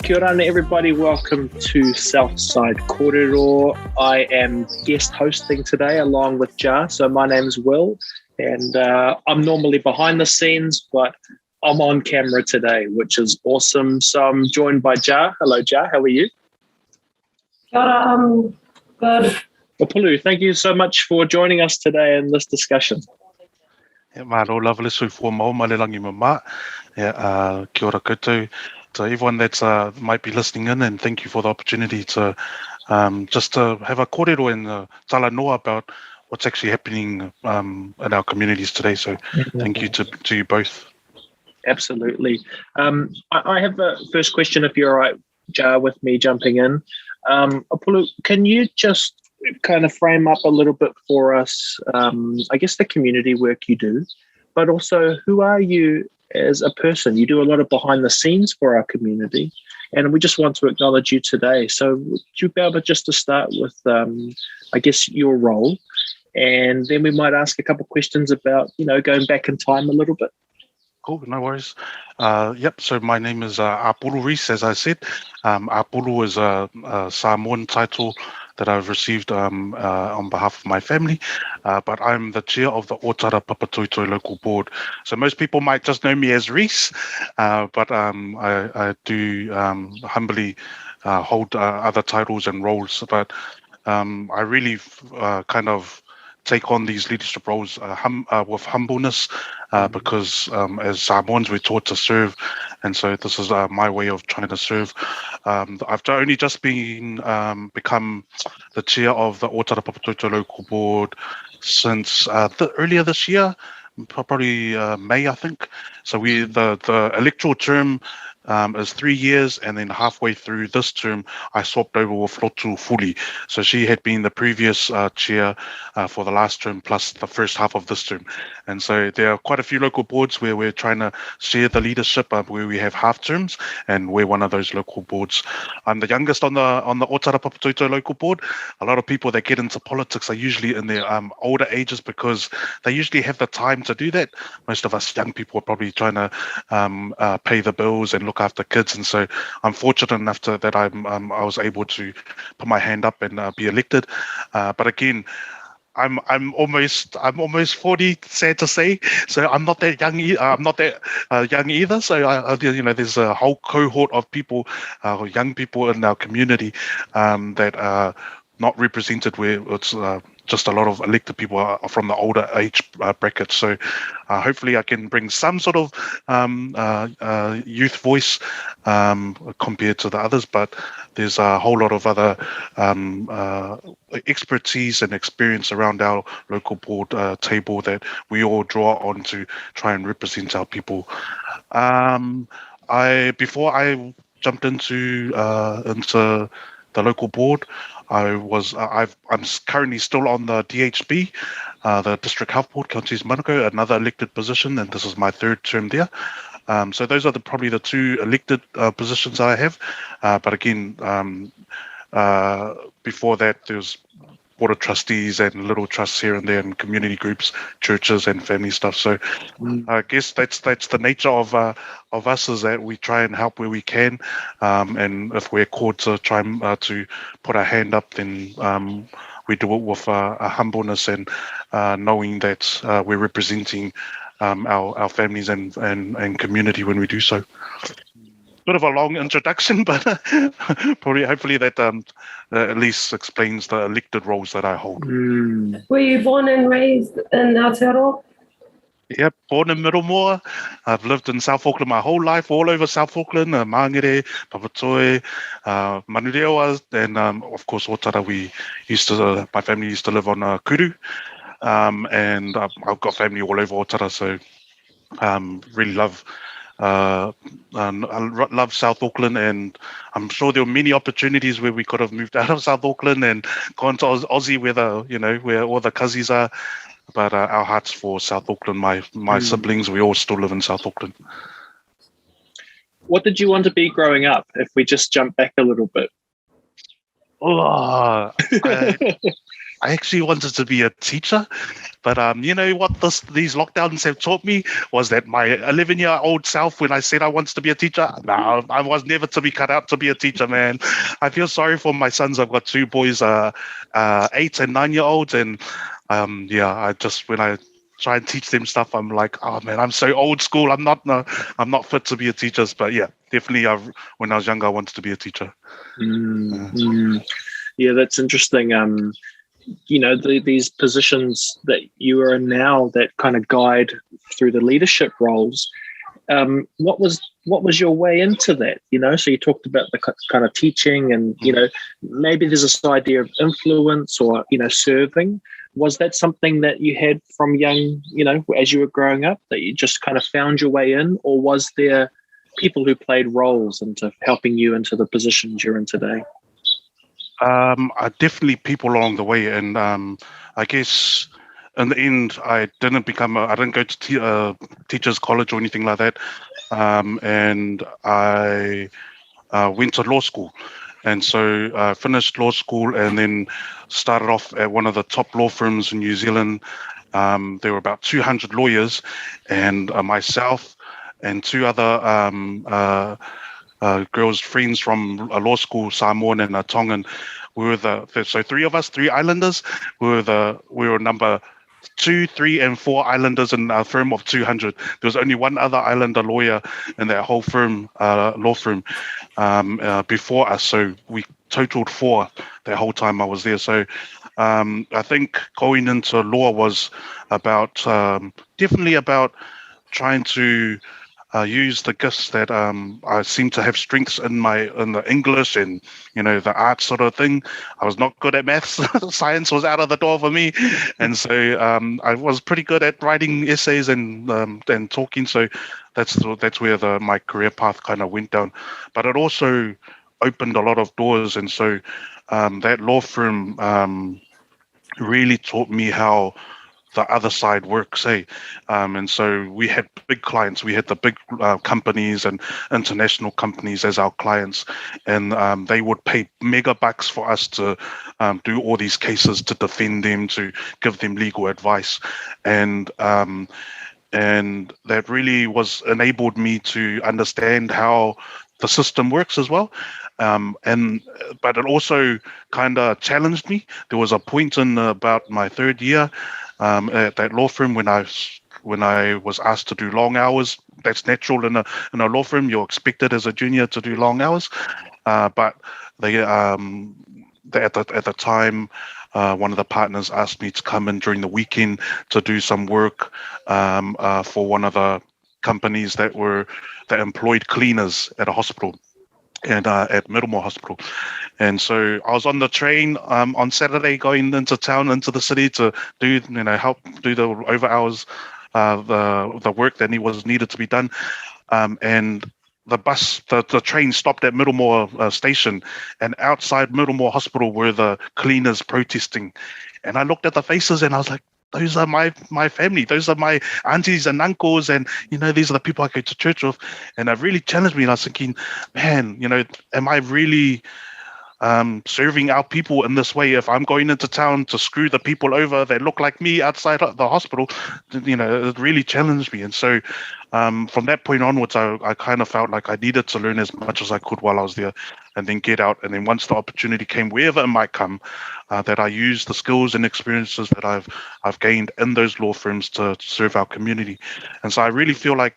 Kia ora everybody, welcome to Southside Korero. I am guest hosting today along with Ja. So my name's Will, and I'm normally behind the scenes, but I'm on camera today, which is awesome. So I'm joined by Ja. Hello Ja, how are you? Kia ora, I'm good. Apulu, thank you so much for joining us today in this discussion. Māro lovely sui for mau malelangi mama. Kia ora koutou. To everyone that might be listening in, and thank you for the opportunity to just to have a kōrero and tala noa about what's actually happening in our communities today. So thank you to you both. Absolutely. I have a first question, if you're all right, Ja, with me jumping in. Apulu, can you just kind of frame up a little bit for us, I guess, the community work you do, but also who are you as a person? You do a lot of behind the scenes for our community, and we just want to acknowledge you today. So would you be able just to start with, I guess, your role, and then we might ask a couple of questions about, going back in time a little bit. Cool, no worries. So my name is Apulu Reece, as I said. Apulu is a Samoan title that I've received on behalf of my family, but I'm the chair of the Otara Papatoetoe local board. So most people might just know me as Reece, but I do humbly hold other titles and roles, but I really kind of take on these leadership roles with humbleness, because as Samoans we're taught to serve, and so this is my way of trying to serve. I've only just become the chair of the Otara Papatoetoe local board since earlier this year, probably May, I think. So the electoral term is 3 years, and then halfway through this term I swapped over with Lotu Fuli. So she had been the previous chair for the last term plus the first half of this term, and so there are quite a few local boards where we're trying to share the leadership, where we have half terms, and we're one of those local boards. I'm the youngest on the Otara Papatoetoe local board. A lot of people that get into politics are usually in their older ages because they usually have the time to do that. Most of us young people are probably trying to pay the bills and look after kids, and so I'm fortunate enough that I was able to put my hand up and be elected. But again, I'm almost 40, sad to say. So I'm not that young. I'm not that young either. So there's a whole cohort of people, young people in our community that are not represented, where it's just a lot of elected people are from the older age bracket. So hopefully I can bring some sort of youth voice compared to the others, but there's a whole lot of other expertise and experience around our local board table that we all draw on to try and represent our people. Before I jumped into the local board, I'm currently still on the DHB, the District Health Board, Counties Manukau, another elected position, and this is my third term there. So those are probably the two elected positions I have. But again, before that, there's board of trustees and little trusts here and there, and community groups, churches, and family stuff. So I guess that's the nature of us, is that we try and help where we can, and if we're called to try to put our hand up, then we do it with a humbleness and knowing that we're representing our families and community when we do so. Bit of a long introduction, but hopefully that at least explains the elected roles that I hold. Were you born and raised in Aotearoa? Yep, born in Middlemore. I've lived in South Auckland my whole life, all over South Auckland, Mangere, Papatoetoe, Manurewa, and of course Otara. My family used to live on Kuru, and I've got family all over Otara, so really love I love South Auckland, and I'm sure there were many opportunities where we could have moved out of South Auckland and gone to Aussie, where all the cousins are. But our hearts for South Auckland. My siblings, we all still live in South Auckland. What did you want to be growing up, if we just jump back a little bit? I actually wanted to be a teacher. But you know what these lockdowns have taught me was that my 11-year-old self, when I said I wanted to be a teacher, no, I was never to be cut out to be a teacher, man. I feel sorry for my sons. I've got two boys, 8 and 9-year-olds, and I just when I try and teach them stuff, I'm like, oh man, I'm so old school. I'm not fit to be a teacher. But yeah, definitely, when I was younger, I wanted to be a teacher. Yeah, that's interesting. You know, these positions that you are in now that kind of guide through the leadership roles. What was your way into that? You know, so you talked about the kind of teaching, and you know, maybe there's this idea of influence or serving. Was that something that you had from young, as you were growing up, that you just kind of found your way in, or was there people who played roles into helping you into the positions you're in today? Definitely people along the way, and I guess in the end, I didn't go to teachers college or anything like that, and I went to law school, and so I finished law school and then started off at one of the top law firms in New Zealand. There were about 200 lawyers, and myself and two other girls, friends from a law school, Samoan and a Tongan. We were so three of us, 3 islanders. We were number 2, 3, and 4 islanders in a firm of 200. There was only one other islander lawyer in that whole firm, law firm, before us. So we totaled 4 that whole time I was there. So I think going into law was definitely about trying to use the gifts that I seem to have strengths in the English and the art sort of thing. I was not good at maths. Science was out of the door for me, and so I was pretty good at writing essays and talking. So that's where my career path kind of went down. But it also opened a lot of doors, and so that law firm really taught me how the other side works, and so we had big clients. We had the big companies and international companies as our clients, and they would pay mega bucks for us to do all these cases, to defend them, to give them legal advice, and that really enabled me to understand how the system works as well. But it also kind of challenged me. There was a point in about my 3rd year at that law firm when I was asked to do long hours. That's natural in a law firm. You're expected as a junior to do long hours, but they at the time, one of the partners asked me to come in during the weekend to do some work for one of the companies that employed cleaners at a hospital. And at Middlemore Hospital, and so I was on the train on Saturday going into town, into the city to do help do the over hours, the work that was needed to be done, and the train stopped at Middlemore station, and outside Middlemore Hospital were the cleaners protesting, and I looked at the faces and I was like, those are my family. Those are my aunties and uncles, and these are the people I go to church with. And it really challenged me. And I was thinking, man, am I really serving our people in this way? If I'm going into town to screw the people over that look like me outside the hospital, it really challenged me. And so from that point onwards, I kind of felt like I needed to learn as much as I could while I was there, and then get out. And then once the opportunity came, wherever it might come, that I use the skills and experiences that I've gained in those law firms to serve our community. And so I really feel like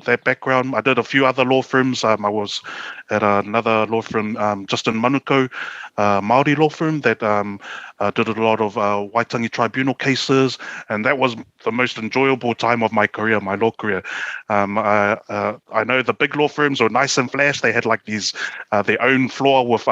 that background. I did a few other law firms. I was at another law firm just in Manukau, Māori law firm that did a lot of Waitangi tribunal cases, and that was the most enjoyable time of my career, my law career. I know the big law firms were nice and flash. They had like these their own floor with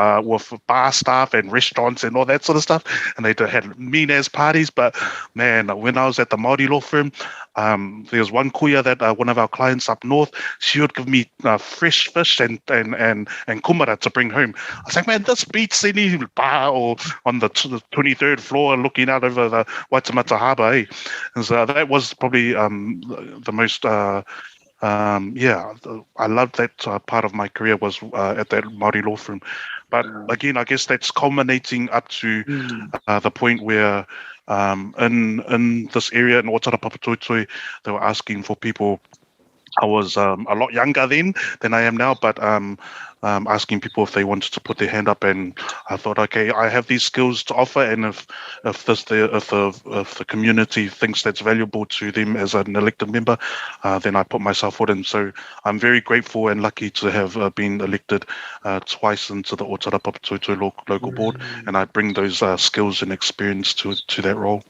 bar staff and restaurants and all that sort of stuff, and they had mean as parties. But man, when I was at the Māori law firm, there was one kuya that one of our clients up north, she would give me fresh fish and kumara to bring home. I was like, man, this beats any bar or on the 23rd floor looking out over the Waitemata Harbour, And so that was probably the most I loved that part of my career was at that Māori law firm. But again, I guess that's culminating up to the point where in this area in Otara Papatoetoe, they were asking for people. I was a lot younger then than I am now, but asking people if they wanted to put their hand up, and I thought, okay, I have these skills to offer, and if the community thinks that's valuable to them as an elected member, then I put myself forward. And so I'm very grateful and lucky to have been elected twice into the Otara Papatoetoe local board, and I bring those skills and experience to that role.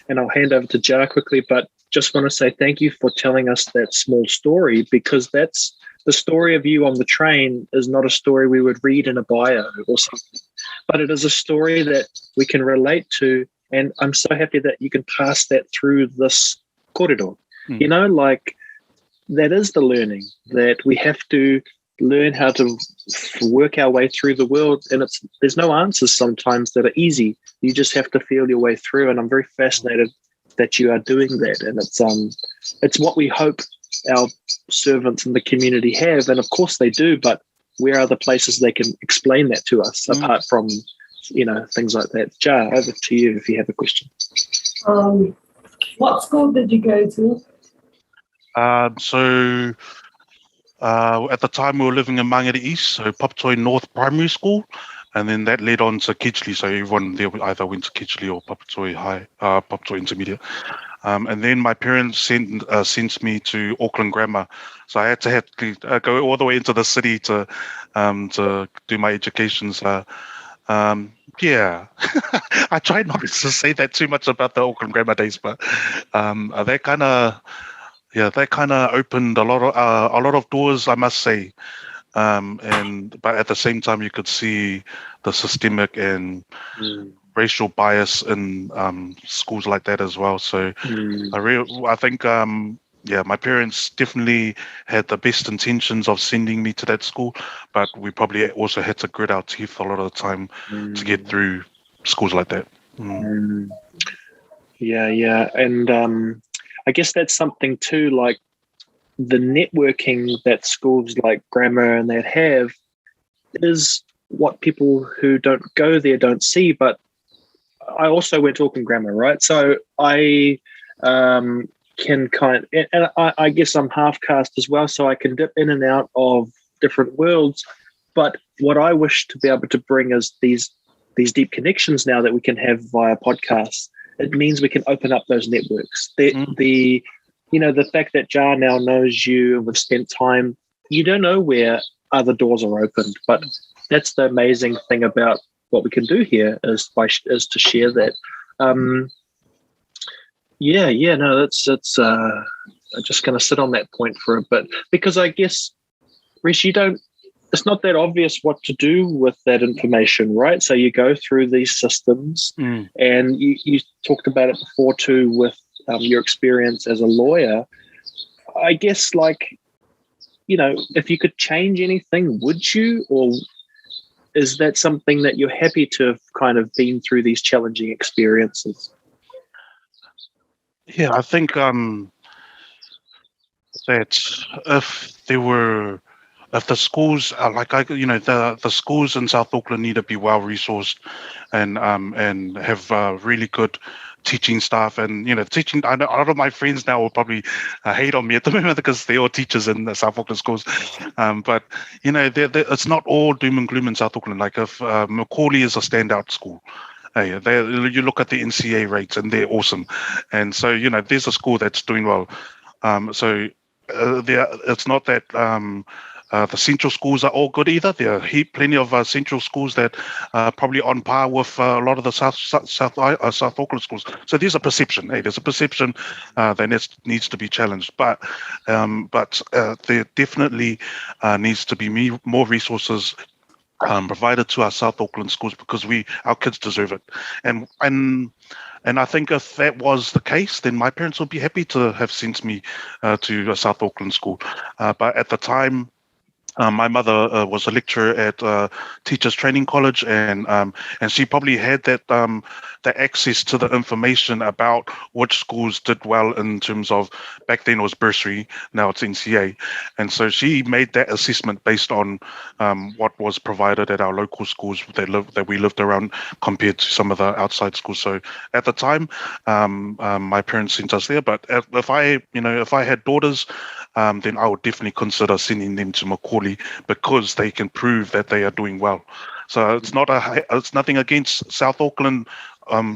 And I'll hand over to Jar quickly, but just want to say thank you for telling us that small story, because that's the story of you on the train is not a story we would read in a bio or something, but it is a story that we can relate to. And I'm so happy that you can pass that through this korero. You know, like that is the learning, that we have to learn how to work our way through the world. And there's no answers sometimes that are easy. You just have to feel your way through. And I'm very fascinated that you are doing that, and it's what we hope our servants in the community have, and of course they do, but where are the places they can explain that to us apart from things like that? Jar, over to you if you have a question. What school did you go to? So at the time we were living in Mangere East, so Papatoetoe North Primary School, and then that led on to Kitchley. So everyone there either went to Kitchley or Papatoetoe High, Papatoetoe Intermediate. And then my parents sent me to Auckland Grammar. So I had to go all the way into the city to do my education. So, yeah, I try not to say that too much about the Auckland Grammar days, but that kind of opened a lot of doors, I must say. But at the same time, you could see the systemic and racial bias in schools like that as well. So I think my parents definitely had the best intentions of sending me to that school, but we probably also had to grit our teeth a lot of the time to get through schools like that. Yeah, and I guess that's something too, like the networking that schools like grammar and that have is what people who don't go there don't see. But I also went to Auckland Grammar, right? So I can and I guess I'm half caste as well, so I can dip in and out of different worlds. But what I wish to be able to bring is these deep connections now that we can have via podcasts. It means we can open up those networks. The fact that Jar now knows you and we've spent time, you don't know where other doors are opened, but that's the amazing thing about what we can do here is to share that. I'm just going to sit on that point for a bit, because I guess, Reece, it's not that obvious what to do with that information, right? So you go through these systems, and you talked about it before too with your experience as a lawyer. I guess, if you could change anything, would you? Or is that something that you're happy to have kind of been through these challenging experiences? Yeah, I think that if the schools the schools in South Auckland need to be well resourced and have really good teaching staff and teaching. I know a lot of my friends now will probably hate on me at the moment because they're all teachers in the South Auckland schools, but it's not all doom and gloom in South Auckland. Like if Macaulay is a standout school, you look at the NCA rates and they're awesome, and so there's a school that's doing well. It's not that the central schools are all good either. There are plenty of central schools that are probably on par with a lot of the South Auckland schools. So there's a perception. There's a perception that needs to be challenged. But there definitely needs to be more resources provided to our South Auckland schools, because our kids deserve it. And I think if that was the case, then my parents would be happy to have sent me to a South Auckland school. But at the time, My mother was a lecturer at Teachers Training College, and she probably had that access to the information about which schools did well in terms of, back then it was bursary, now it's NCA, and so she made that assessment based on what was provided at our local schools that we lived around compared to some of the outside schools. So at the time, my parents sent us there, but if I had daughters, then I would definitely consider sending them to Macaulay because they can prove that they are doing well. So it's nothing against South Auckland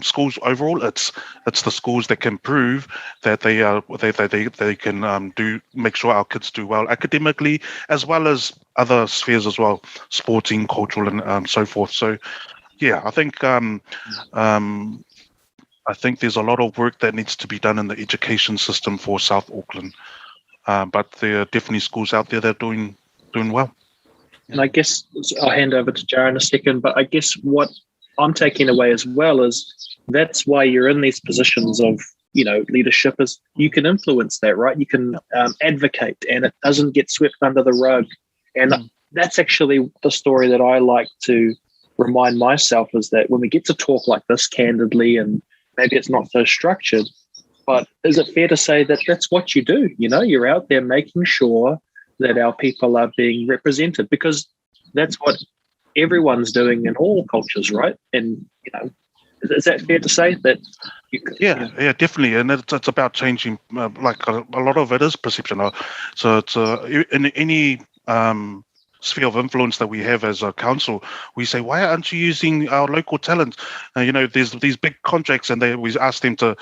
schools overall. It's the schools that can prove that they can make sure our kids do well academically, as well as other spheres as well, sporting, cultural, and so forth. So yeah, I think there's a lot of work that needs to be done in the education system for South Auckland. But there are definitely schools out there that are doing well. And I guess I'll hand over to Jar in a second, but I guess what I'm taking away as well is that's why you're in these positions of, leadership, is you can influence that, right? You can advocate, and it doesn't get swept under the rug. And that's actually the story that I like to remind myself, is that when we get to talk like this candidly, and maybe it's not so structured, but is it fair to say that that's what you do? You're out there making sure that our people are being represented, because that's what everyone's doing in all cultures, right? And, is that fair to say that? Yeah, definitely. And it's about changing, like a lot of it is perception. So it's in any sphere of influence that we have as a council, we say, why aren't you using our local talent? There's these big contracts, and we ask them to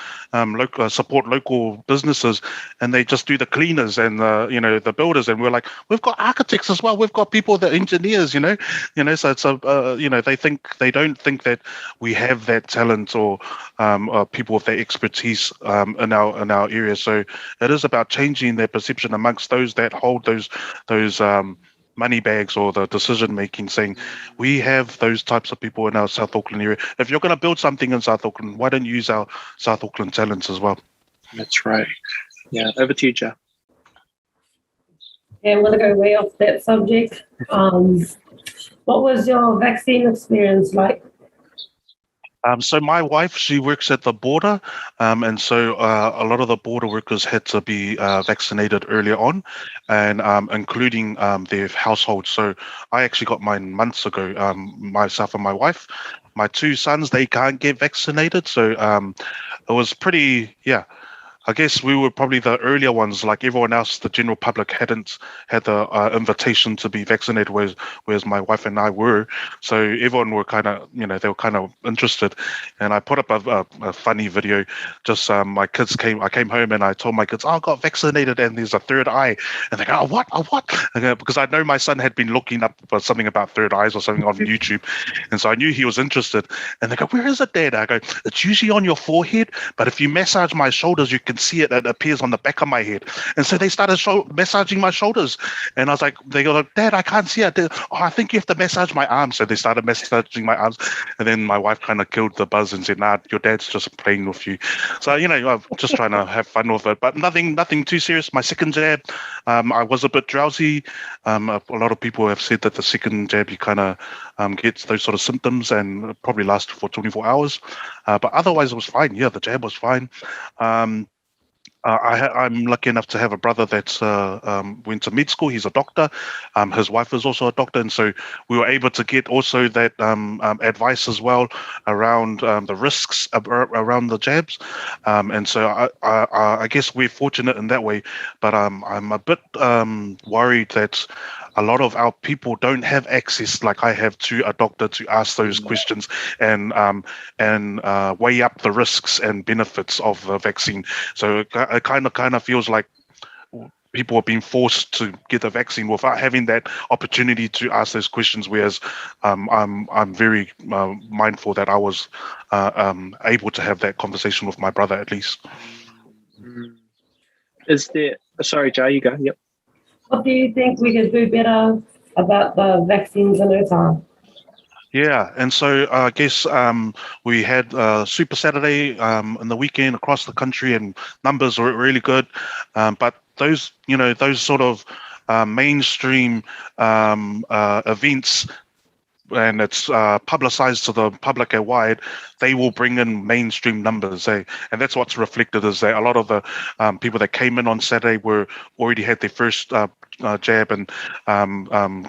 support local businesses, and they just do the cleaners and the builders, and we're like, we've got architects as well, we've got people that engineers, so it's they don't think that we have that talent or people with that expertise in our area. So it is about changing their perception amongst those that hold those money bags or the decision making, saying we have those types of people in our South Auckland area. If you're going to build something in South Auckland, why don't you use our South Auckland talents as well? That's right. Yeah, over to you, Joe. Yeah, I'm going to go way off that subject. What was your vaccine experience like? So my wife, she works at the border, and so a lot of the border workers had to be vaccinated earlier on, and including their household. So I actually got mine months ago, myself and my wife. My two sons, they can't get vaccinated, so it was pretty, I guess we were probably the earlier ones. Like everyone else, the general public hadn't had the invitation to be vaccinated, whereas my wife and I were. So everyone were kind of, they were kind of interested. And I put up a funny video. Just my kids I came home and I told my kids, oh, I got vaccinated and there's a third eye. And they go, oh, what? Oh, what? Because I know my son had been looking up something about third eyes or something on YouTube. And so I knew he was interested. And they go, where is it, Dad? I go, it's usually on your forehead, but if you massage my shoulders, you can see it appears on the back of my head. And so they started massaging my shoulders, and I was like, they go like, Dad, I can't see it. Oh, I think you have to massage my arms. So they started massaging my arms, and then my wife kind of killed the buzz and said, nah, your dad's just playing with you. So I'm just trying to have fun with it, but nothing too serious. My second jab, I was a bit drowsy. A lot of people have said that the second jab, you kind of gets those sort of symptoms and probably lasts for 24 hours, but otherwise it was fine. Yeah, the jab was fine. I'm lucky enough to have a brother that's went to med school. He's a doctor. His wife is also a doctor, and so we were able to get also that advice as well around the risks around the jabs. And so I guess we're fortunate in that way. But I'm a bit worried that a lot of our people don't have access, like I have, to a doctor to ask those questions and weigh up the risks and benefits of the vaccine. So it kind of feels like people are being forced to get the vaccine without having that opportunity to ask those questions. Whereas I'm very mindful that I was able to have that conversation with my brother at least. Is there? Sorry, Jay, you go. Yep. What do you think we could do better about the vaccines in Otara? Yeah, and so I guess we had Super Saturday in the weekend across the country, and numbers were really good. But those sort of mainstream events, and it's publicized to the public at wide, they will bring in mainstream numbers. And that's what's reflected, is that a lot of the people that came in on Saturday already had their first jab and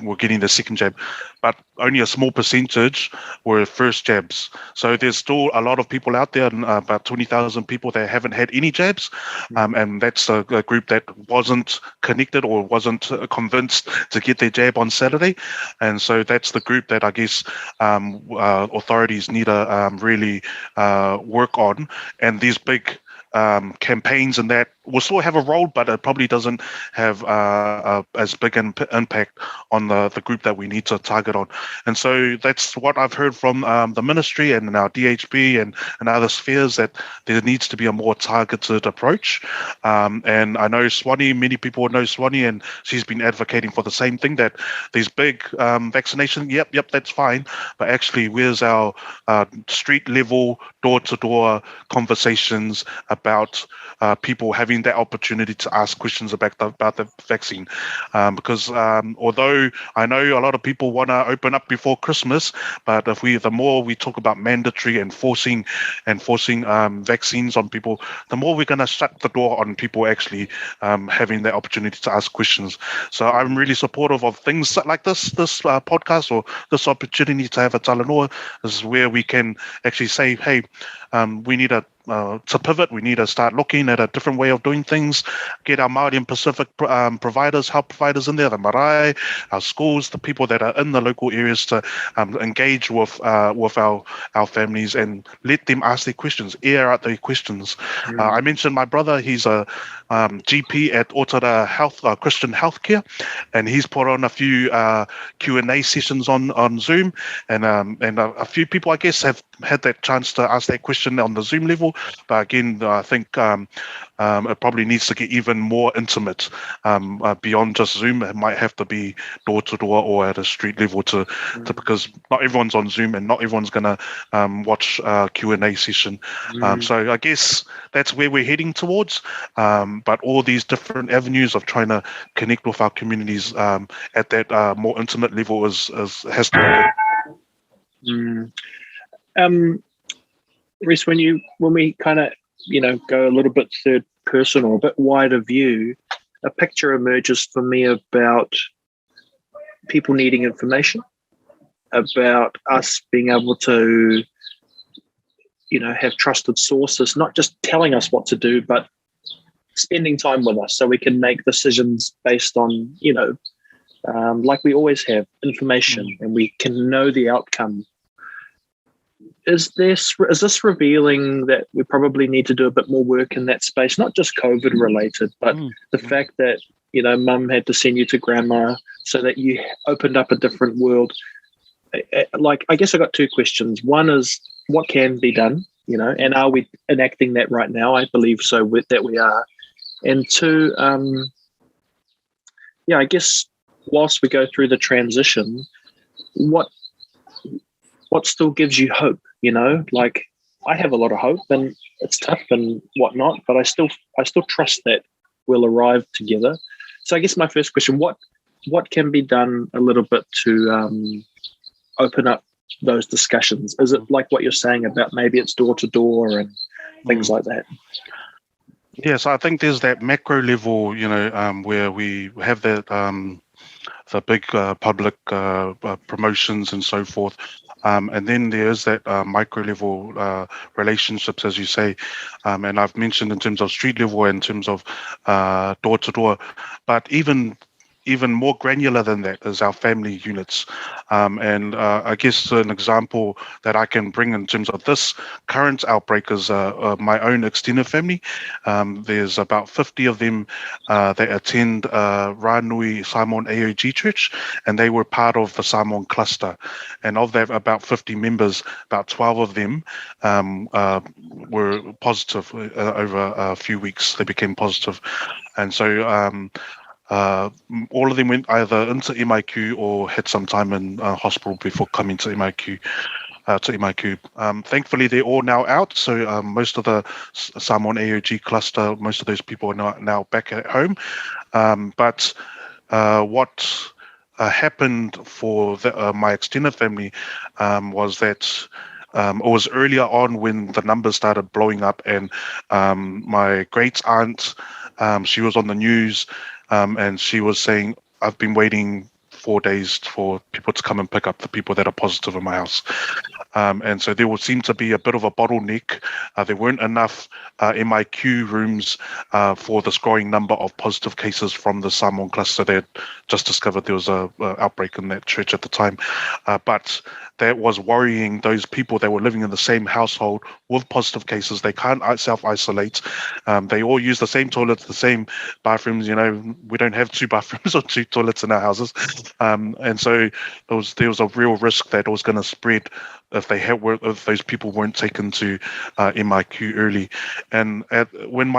were getting the second jab, but only a small percentage were first jabs. So there's still a lot of people out there, about 20,000 people that haven't had any jabs, and that's a group that wasn't connected or wasn't convinced to get their jab on Saturday. And so that's the group that I guess authorities need to really work on. And these big campaigns and that will still have a role, but it probably doesn't have as big an impact on the group that we need to target on. And so that's what I've heard from the ministry and our DHB and other spheres, that there needs to be a more targeted approach. And I know Swanee, many people know Swanee, and she's been advocating for the same thing, that these big vaccination, yep, that's fine, but actually where's our street level, door-to-door conversations about people having that opportunity to ask questions about the vaccine, because although I know a lot of people want to open up before Christmas, but the more we talk about mandatory and forcing vaccines on people, the more we're going to shut the door on people actually having that opportunity to ask questions. So I'm really supportive of things like this podcast, or this opportunity to have a talanoa. This is where we can actually say, hey, we need to pivot. We need to start looking at a different way of doing things, get our Māori and Pacific health providers in there, the marae, our schools, the people that are in the local areas to engage with our families and let them ask their questions, air out their questions. I mentioned my brother, he's a GP at Otara Christian Healthcare, and he's put on a few Q&A sessions on Zoom, and a few people, I guess, have had that chance to ask that question on the Zoom level. But again, I think it probably needs to get even more intimate beyond just Zoom. It might have to be door to door or at a street level to because not everyone's on Zoom and not everyone's going to watch a Q&A session. So I guess that's where we're heading towards. But all these different avenues of trying to connect with our communities at that more intimate level has to be good. Reece, when we kind of go a little bit third person or a bit wider view, a picture emerges for me about people needing information, about us being able to have trusted sources, not just telling us what to do, but spending time with us so we can make decisions based on like we always have, information, and we can know the outcome. Is this revealing that we probably need to do a bit more work in that space, not just COVID related, but the fact that, mum had to send you to grandma so that you opened up a different world? Like, I guess I got two questions. One is, what can be done, and are we enacting that right now? I believe so that we are. And two, I guess whilst we go through the transition, what still gives you hope? Like, I have a lot of hope, and it's tough and whatnot, but I still trust that we'll arrive together. So I guess my first question, what can be done a little bit to open up those discussions? Is it like what you're saying about maybe it's door to door and things like that? Yes, I think there's that macro level, where we have that the big public promotions and so forth. And then there's that micro level relationships, as you say, and I've mentioned in terms of street level, in terms of door to door, but even more granular than that is our family units. And I guess an example that I can bring in terms of this current outbreak is my own extended family. There's about 50 of them that attend Ranui Samoan AOG Church, and they were part of the Samoan cluster. And of that, about 50 members, about 12 of them were positive over a few weeks. They became positive. And so all of them went either into MIQ or had some time in hospital before coming to MIQ. Thankfully, they're all now out. So most of the Samoan AOG cluster, most of those people are now back at home. But what happened for my extended family was that it was earlier on when the numbers started blowing up, and my great aunt, she was on the news, and she was saying, "I've been waiting 4 days for people to come and pick up the people that are positive in my house." And so there would seem to be a bit of a bottleneck. There weren't enough MIQ rooms for this growing number of positive cases from the Samoan cluster. They had just discovered there was a outbreak in that church at the time. But that was worrying those people that were living in the same household with positive cases. They can't self-isolate. They all use the same toilets, the same bathrooms. We don't have 2 bathrooms or 2 toilets in our houses. And so there was a real risk that it was going to spread if those people weren't taken to MIQ early. And when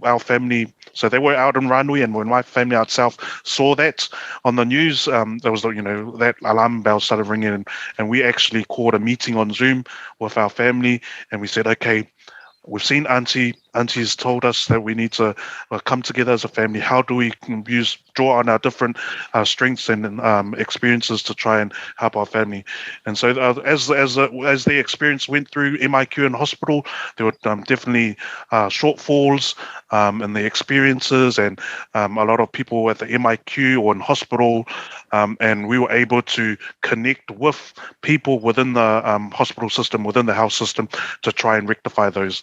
our family, so they were out in Ranui, and when my family out south saw that on the news, there was that alarm bell started ringing, and we actually called a meeting on Zoom with our family, and we said, okay, we've seen Auntie's told us that we need to come together as a family. How do we draw on our different strengths and experiences to try and help our family? And so as the experience went through MIQ and hospital, there were definitely shortfalls in the experiences, and a lot of people at the MIQ or in hospital, and we were able to connect with people within the hospital system, within the health system, to try and rectify those.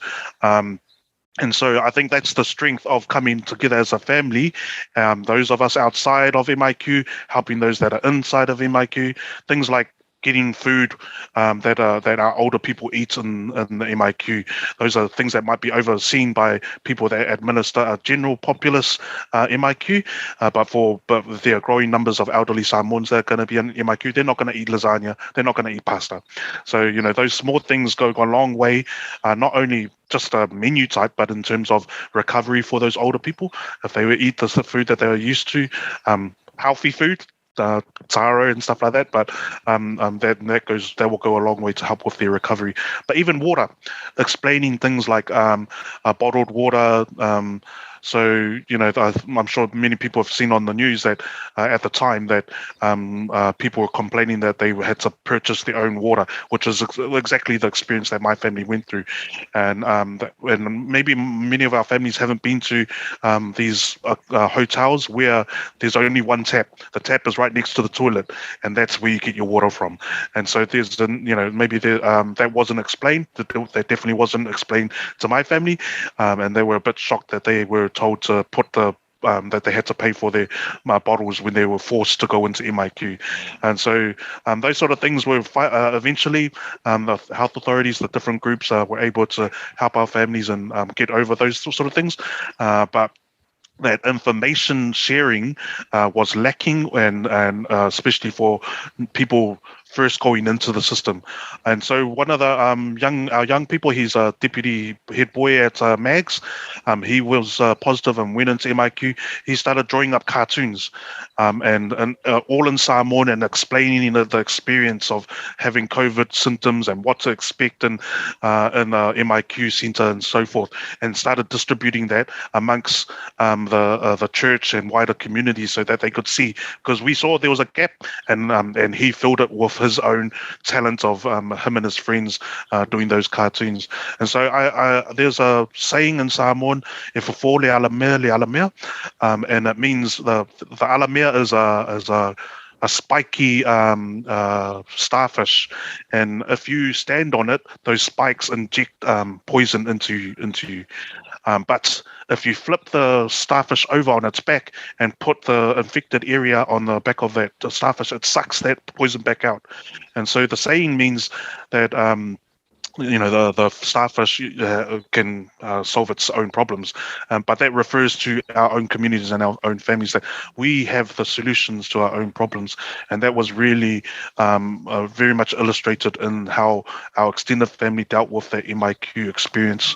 And so I think that's the strength of coming together as a family. Those of us outside of MIQ, helping those that are inside of MIQ, things like getting food that our older people eat in the MIQ. Those are things that might be overseen by people that administer a general populace MIQ. But there are growing numbers of elderly Samoans that are going to be in MIQ. They're not going to eat lasagna. They're not going to eat pasta. So those small things go a long way. Not only just a menu type, but in terms of recovery for those older people, if they eat the food that they are used to, healthy food, taro and stuff like that, but that will go a long way to help with their recovery. But even water, explaining things like bottled water. So, I'm sure many people have seen on the news that at the time that people were complaining that they had to purchase their own water, which is exactly the experience that my family went through. And maybe many of our families haven't been to these hotels where there's only one tap. The tap is right next to the toilet, and that's where you get your water from. And so there's, maybe that wasn't explained. That definitely wasn't explained to my family, and they were a bit shocked that they were told to put that they had to pay for their bottles when they were forced to go into MIQ. And so those sort of things were eventually the health authorities, the different groups were able to help our families and get over those sort of things. But that information sharing was lacking, and especially for people first going into the system. And so one of the our young people, he's a deputy head boy at MAGS. He was positive and went into MIQ. He started drawing up cartoons and all in Samoan, and explaining the experience of having COVID symptoms and what to expect in MIQ center and so forth, and started distributing that amongst the church and wider community so that they could see, because we saw there was a gap, and he filled it with his own talent of him and his friends doing those cartoons. And so there's a saying in Samoan, e fofo le alamea, and it means the alamea is a spiky starfish, and if you stand on it, those spikes inject poison into you. But if you flip the starfish over on its back and put the infected area on the back of that starfish, it sucks that poison back out. And so the saying means that the starfish can solve its own problems, but that refers to our own communities and our own families, that we have the solutions to our own problems. And that was really very much illustrated in how our extended family dealt with the MIQ experience.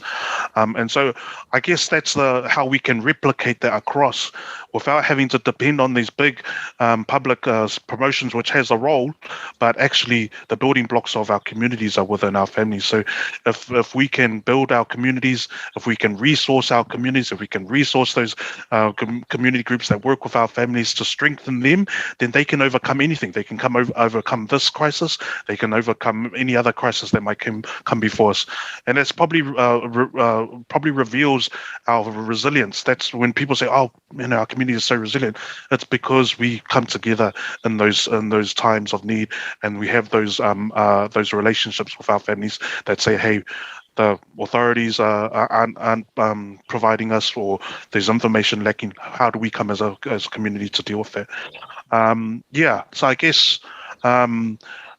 And so I guess that's how we can replicate that across without having to depend on these big public promotions, which has a role, but actually the building blocks of our communities are within our families. So if we can build our communities, if we can resource our communities, if we can resource those community groups that work with our families to strengthen them, then they can overcome anything. They can overcome this crisis. They can overcome any other crisis that might come before us. And that's probably reveals our resilience. That's when people say, "Oh, our community is so resilient." It's because we come together in those times of need, and we have those relationships with our families that say, "Hey, the authorities aren't providing us, or there's information lacking. How do we come as a community to deal with that?" So I guess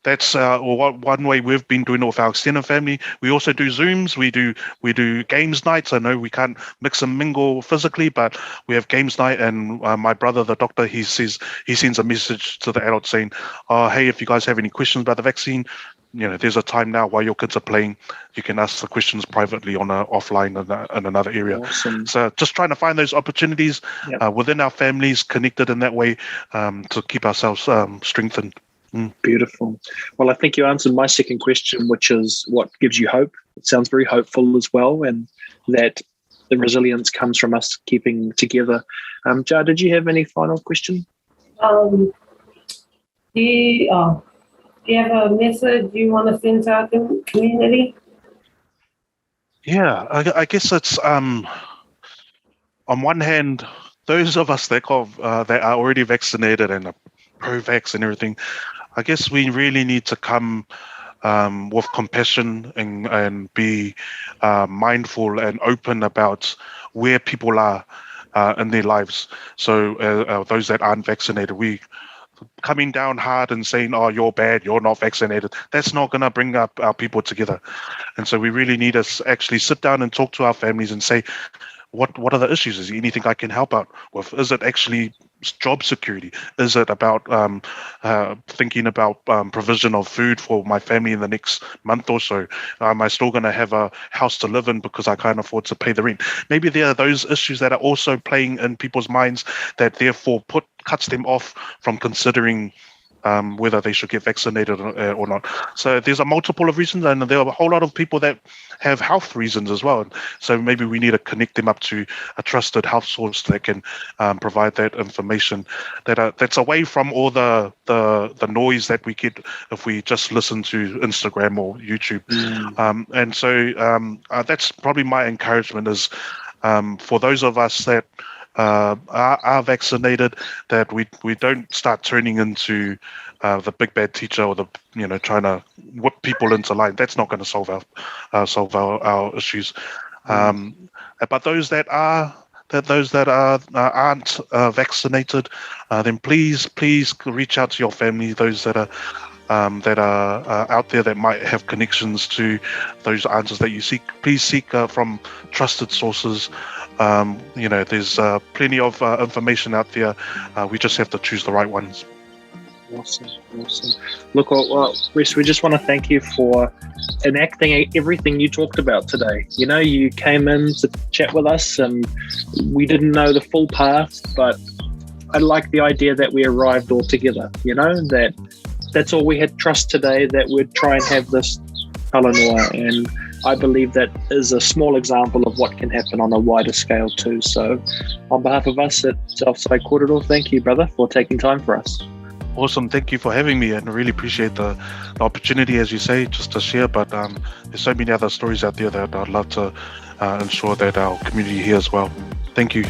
that's one way we've been doing it with our extended family. We also do Zooms. We do games nights. I know we can't mix and mingle physically, but we have games night. And my brother, the doctor, he sends a message to the adults saying, "Oh, hey, if you guys have any questions about the vaccine, there's a time now while your kids are playing. You can ask the questions privately on offline in another area." Awesome. So just trying to find those opportunities within our families, connected in that way, to keep ourselves strengthened. Beautiful. Well, I think you answered my second question, which is what gives you hope. It sounds very hopeful as well, and that the resilience comes from us keeping together. Jar, did you have any final question? Do you have a message you want to send to our community? Yeah, I guess it's on one hand, those of us that are already vaccinated and are pro-vax and everything, I guess we really need to come with compassion and be mindful and open about where people are in their lives. So those that aren't vaccinated, we coming down hard and saying, "Oh, you're bad, you're not vaccinated," that's not going to bring up our people together. And so we really need to actually sit down and talk to our families and say, what are the issues? Is there anything I can help out with? Is it actually job security? Is it about thinking about provision of food for my family in the next month or so? Am I still going to have a house to live in because I can't afford to pay the rent? Maybe there are those issues that are also playing in people's minds that therefore cuts them off from considering whether they should get vaccinated or not. So there's a multiple of reasons, and there are a whole lot of people that have health reasons as well. So maybe we need to connect them up to a trusted health source that can provide that information that's away from all the noise that we get if we just listen to Instagram or YouTube. And so that's probably my encouragement is for those of us that are vaccinated, that we don't start turning into the big bad teacher or the trying to whip people into line. That's not going to solve our issues. But those that aren't vaccinated, then please reach out to your family. Those that are out there that might have connections to those answers that you seek, please seek from trusted sources. There's plenty of information out there. We just have to choose the right ones. Awesome. Look, Reece, we just want to thank you for enacting everything you talked about today. You came in to chat with us, and we didn't know the full path, but I like the idea that we arrived all together. That's all we had trust today, that we'd try and have this Talanoa, and I believe that is a small example of what can happen on a wider scale too. So on behalf of us at Southside Korero, thank you, brother, for taking time for us. Awesome. Thank you for having me, and I really appreciate the opportunity, as you say, just to share. But there's so many other stories out there that I'd love to ensure that our community hears well. Thank you.